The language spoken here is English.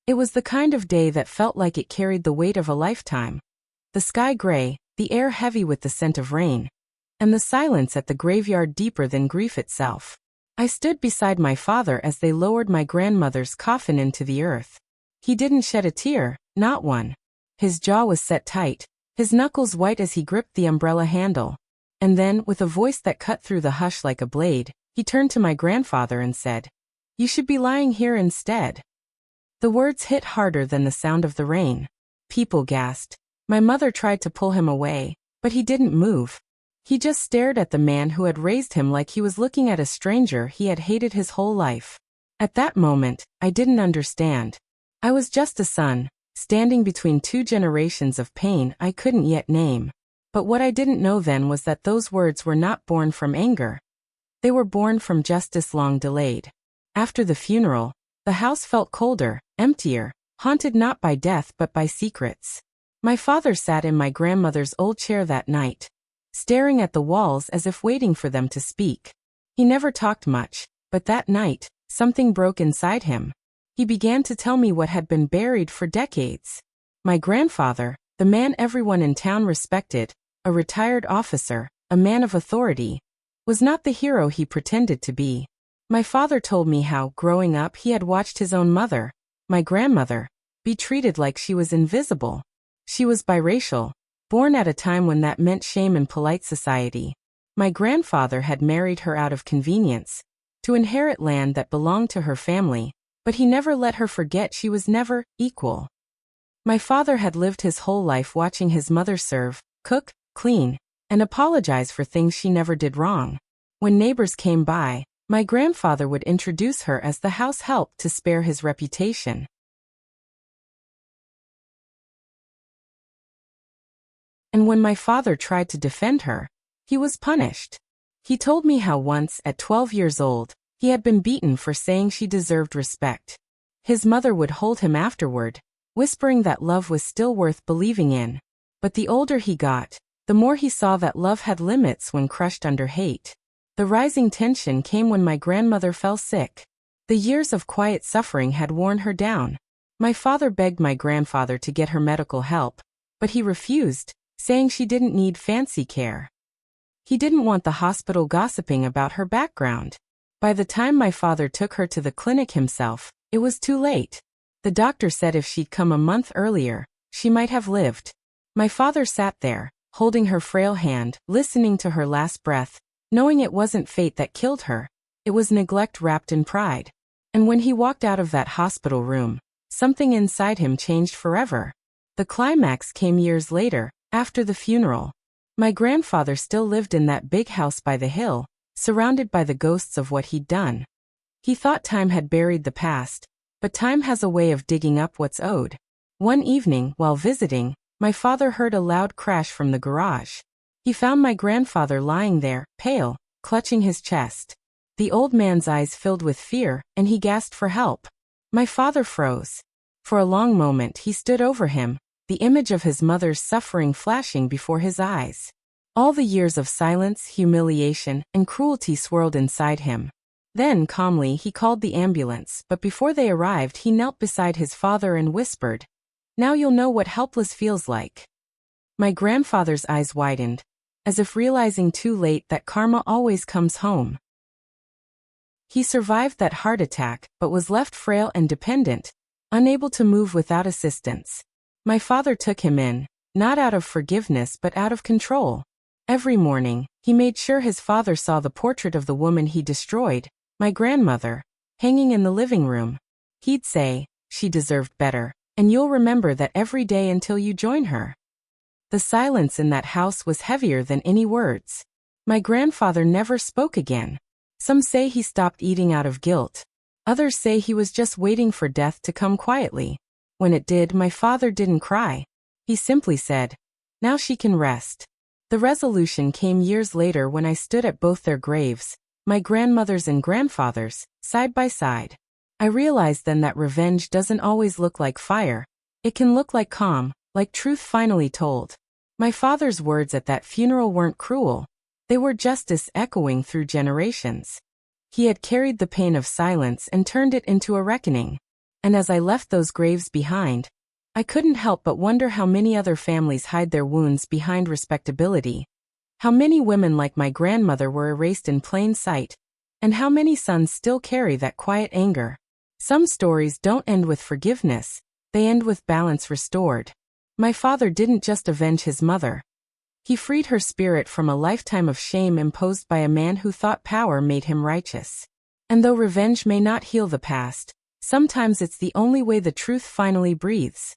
It was the kind of day that felt like it carried the weight of a lifetime. The sky gray, the air heavy with the scent of rain, and the silence at the graveyard deeper than grief itself. I stood beside my father as they lowered my grandmother's coffin into the earth. He didn't shed a tear, not one. His jaw was set tight, his knuckles white as he gripped the umbrella handle. And then, with a voice that cut through the hush like a blade, he turned to my grandfather and said, "You should be lying here instead." The words hit harder than the sound of the rain. People gasped. My mother tried to pull him away, but he didn't move. He just stared at the man who had raised him like he was looking at a stranger he had hated his whole life. At that moment, I didn't understand. I was just a son, standing between two generations of pain I couldn't yet name. But what I didn't know then was that those words were not born from anger. They were born from justice long delayed. After the funeral, the house felt colder, emptier, haunted not by death but by secrets. My father sat in my grandmother's old chair that night, staring at the walls as if waiting for them to speak. He never talked much, but that night, something broke inside him. He began to tell me what had been buried for decades. My grandfather, the man everyone in town respected, a retired officer, a man of authority, was not the hero he pretended to be. My father told me how, growing up, he had watched his own mother, my grandmother, be treated like she was invisible. She was biracial, born at a time when that meant shame in polite society. My grandfather had married her out of convenience, to inherit land that belonged to her family, but he never let her forget she was never equal. My father had lived his whole life watching his mother serve, cook, clean, and apologize for things she never did wrong. When neighbors came by, my grandfather would introduce her as the house help to spare his reputation. And when my father tried to defend her, he was punished. He told me how once, at 12 years old, he had been beaten for saying she deserved respect. His mother would hold him afterward, whispering that love was still worth believing in. But the older he got, the more he saw that love had limits when crushed under hate. The rising tension came when my grandmother fell sick. The years of quiet suffering had worn her down. My father begged my grandfather to get her medical help, but he refused, saying she didn't need fancy care. He didn't want the hospital gossiping about her background. By the time my father took her to the clinic himself, it was too late. The doctor said if she'd come a month earlier, she might have lived. My father sat there, holding her frail hand, listening to her last breath, knowing it wasn't fate that killed her, it was neglect wrapped in pride. And when he walked out of that hospital room, something inside him changed forever. The climax came years later, after the funeral. My grandfather still lived in that big house by the hill, surrounded by the ghosts of what he'd done. He thought time had buried the past, but time has a way of digging up what's owed. One evening, while visiting, my father heard a loud crash from the garage. He found my grandfather lying there, pale, clutching his chest. The old man's eyes filled with fear, and he gasped for help. My father froze. For a long moment he stood over him, the image of his mother's suffering flashing before his eyes. All the years of silence, humiliation, and cruelty swirled inside him. Then, calmly, he called the ambulance, but before they arrived he knelt beside his father and whispered, "Now you'll know what helpless feels like." My grandfather's eyes widened, as if realizing too late that karma always comes home. He survived that heart attack, but was left frail and dependent, unable to move without assistance. My father took him in, not out of forgiveness but out of control. Every morning, he made sure his father saw the portrait of the woman he destroyed, my grandmother, hanging in the living room. He'd say, "She deserved better, and you'll remember that every day until you join her." The silence in that house was heavier than any words. My grandfather never spoke again. Some say he stopped eating out of guilt. Others say he was just waiting for death to come quietly. When it did, my father didn't cry. He simply said, "Now she can rest." The resolution came years later when I stood at both their graves, my grandmother's and grandfather's, side by side. I realized then that revenge doesn't always look like fire. It can look like calm, like truth finally told. My father's words at that funeral weren't cruel. They were justice echoing through generations. He had carried the pain of silence and turned it into a reckoning. And as I left those graves behind, I couldn't help but wonder how many other families hide their wounds behind respectability, how many women like my grandmother were erased in plain sight, and how many sons still carry that quiet anger. Some stories don't end with forgiveness, they end with balance restored. My father didn't just avenge his mother. He freed her spirit from a lifetime of shame imposed by a man who thought power made him righteous. And though revenge may not heal the past, sometimes it's the only way the truth finally breathes.